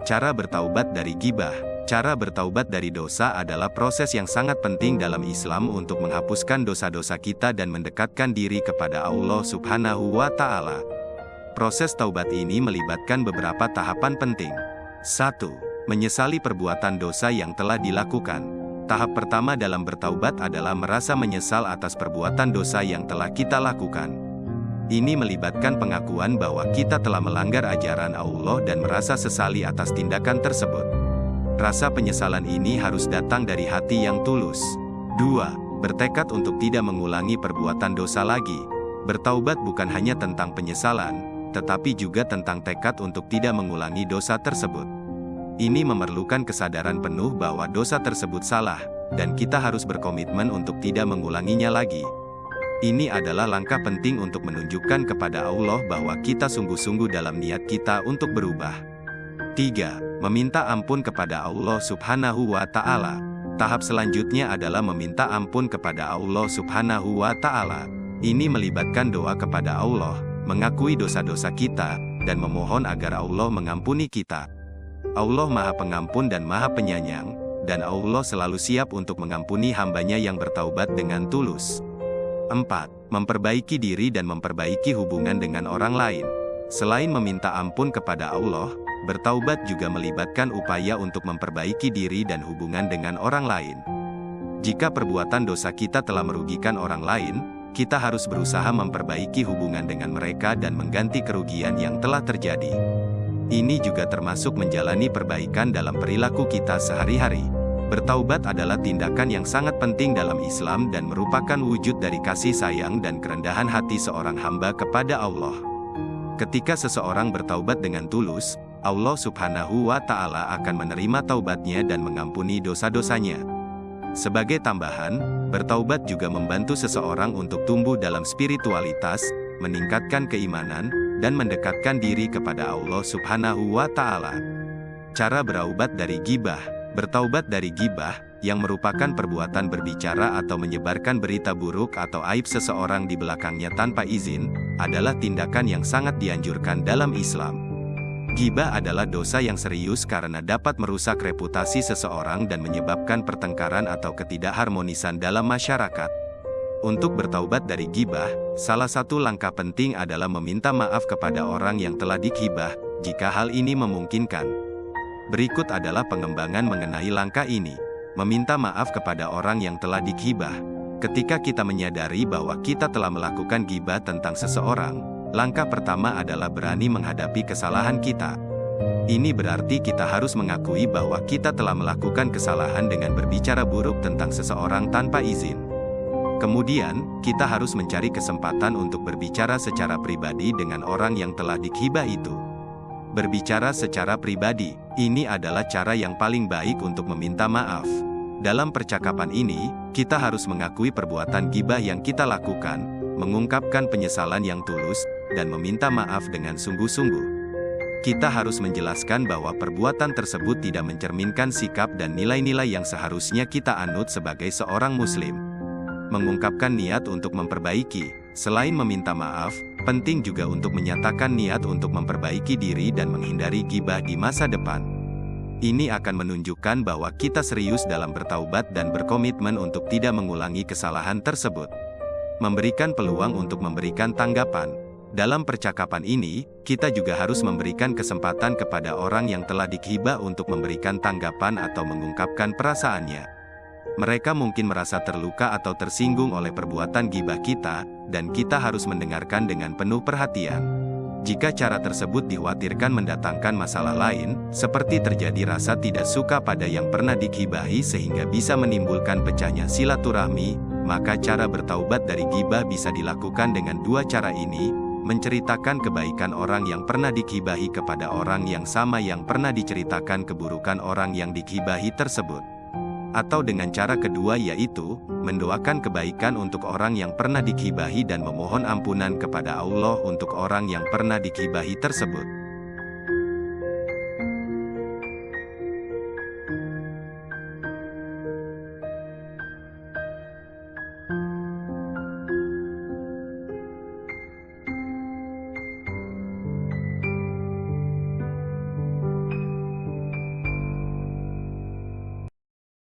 Cara bertaubat dari gibah. Cara bertaubat dari dosa adalah proses yang sangat penting dalam Islam untuk menghapuskan dosa-dosa kita dan mendekatkan diri kepada Allah Subhanahu wa Ta'ala. Proses taubat ini melibatkan beberapa tahapan penting. 1. Menyesali perbuatan dosa yang telah dilakukan. Tahap pertama dalam bertaubat adalah merasa menyesal atas perbuatan dosa yang telah kita lakukan. Ini melibatkan pengakuan bahwa kita telah melanggar ajaran Allah dan merasa sesali atas tindakan tersebut. Rasa penyesalan ini harus datang dari hati yang tulus. 2. Bertekad untuk tidak mengulangi perbuatan dosa lagi. Bertaubat bukan hanya tentang penyesalan, tetapi juga tentang tekad untuk tidak mengulangi dosa tersebut. Ini memerlukan kesadaran penuh bahwa dosa tersebut salah, dan kita harus berkomitmen untuk tidak mengulanginya lagi. Ini adalah langkah penting untuk menunjukkan kepada Allah bahwa kita sungguh-sungguh dalam niat kita untuk berubah. 3. Meminta ampun kepada Allah Subhanahu wa Ta'ala. Tahap selanjutnya adalah meminta ampun kepada Allah Subhanahu wa Ta'ala. Ini melibatkan doa kepada Allah, mengakui dosa-dosa kita, dan memohon agar Allah mengampuni kita. Allah Maha Pengampun dan Maha Penyayang, dan Allah selalu siap untuk mengampuni hambanya yang bertaubat dengan tulus. 4. Memperbaiki diri dan memperbaiki hubungan dengan orang lain. Selain meminta ampun kepada Allah, bertaubat juga melibatkan upaya untuk memperbaiki diri dan hubungan dengan orang lain. Jika perbuatan dosa kita telah merugikan orang lain, kita harus berusaha memperbaiki hubungan dengan mereka dan mengganti kerugian yang telah terjadi. Ini juga termasuk menjalani perbaikan dalam perilaku kita sehari-hari. Bertaubat adalah tindakan yang sangat penting dalam Islam dan merupakan wujud dari kasih sayang dan kerendahan hati seorang hamba kepada Allah. Ketika seseorang bertaubat dengan tulus, Allah Subhanahu wa Ta'ala akan menerima taubatnya dan mengampuni dosa-dosanya. Sebagai tambahan, bertaubat juga membantu seseorang untuk tumbuh dalam spiritualitas, meningkatkan keimanan, dan mendekatkan diri kepada Allah Subhanahu wa Ta'ala. Cara beraubat dari gibah. Bertaubat dari gibah, yang merupakan perbuatan berbicara atau menyebarkan berita buruk atau aib seseorang di belakangnya tanpa izin, adalah tindakan yang sangat dianjurkan dalam Islam. Gibah adalah dosa yang serius karena dapat merusak reputasi seseorang dan menyebabkan pertengkaran atau ketidakharmonisan dalam masyarakat. Untuk bertaubat dari gibah, salah satu langkah penting adalah meminta maaf kepada orang yang telah digibah, jika hal ini memungkinkan. Berikut adalah pengembangan mengenai langkah ini. Meminta maaf kepada orang yang telah digibah. Ketika kita menyadari bahwa kita telah melakukan gibah tentang seseorang, langkah pertama adalah berani menghadapi kesalahan kita. Ini berarti kita harus mengakui bahwa kita telah melakukan kesalahan dengan berbicara buruk tentang seseorang tanpa izin. Kemudian, kita harus mencari kesempatan untuk berbicara secara pribadi dengan orang yang telah digibah itu. Berbicara secara pribadi, ini adalah cara yang paling baik untuk meminta maaf. Dalam percakapan ini, kita harus mengakui perbuatan gibah yang kita lakukan, mengungkapkan penyesalan yang tulus, dan meminta maaf dengan sungguh-sungguh. Kita harus menjelaskan bahwa perbuatan tersebut tidak mencerminkan sikap dan nilai-nilai yang seharusnya kita anut sebagai seorang Muslim. Mengungkapkan niat untuk memperbaiki, selain meminta maaf, penting juga untuk menyatakan niat untuk memperbaiki diri dan menghindari gibah di masa depan. Ini akan menunjukkan bahwa kita serius dalam bertaubat dan berkomitmen untuk tidak mengulangi kesalahan tersebut. Memberikan peluang untuk memberikan tanggapan. Dalam percakapan ini, kita juga harus memberikan kesempatan kepada orang yang telah digibah untuk memberikan tanggapan atau mengungkapkan perasaannya. Mereka mungkin merasa terluka atau tersinggung oleh perbuatan gibah kita, dan kita harus mendengarkan dengan penuh perhatian. Jika cara tersebut dikhawatirkan mendatangkan masalah lain, seperti terjadi rasa tidak suka pada yang pernah digibahi sehingga bisa menimbulkan pecahnya silaturahmi, maka cara bertaubat dari gibah bisa dilakukan dengan dua cara ini, menceritakan kebaikan orang yang pernah digibahi kepada orang yang sama yang pernah diceritakan keburukan orang yang digibahi tersebut. Atau dengan cara kedua yaitu, mendoakan kebaikan untuk orang yang pernah digibahi dan memohon ampunan kepada Allah untuk orang yang pernah digibahi tersebut.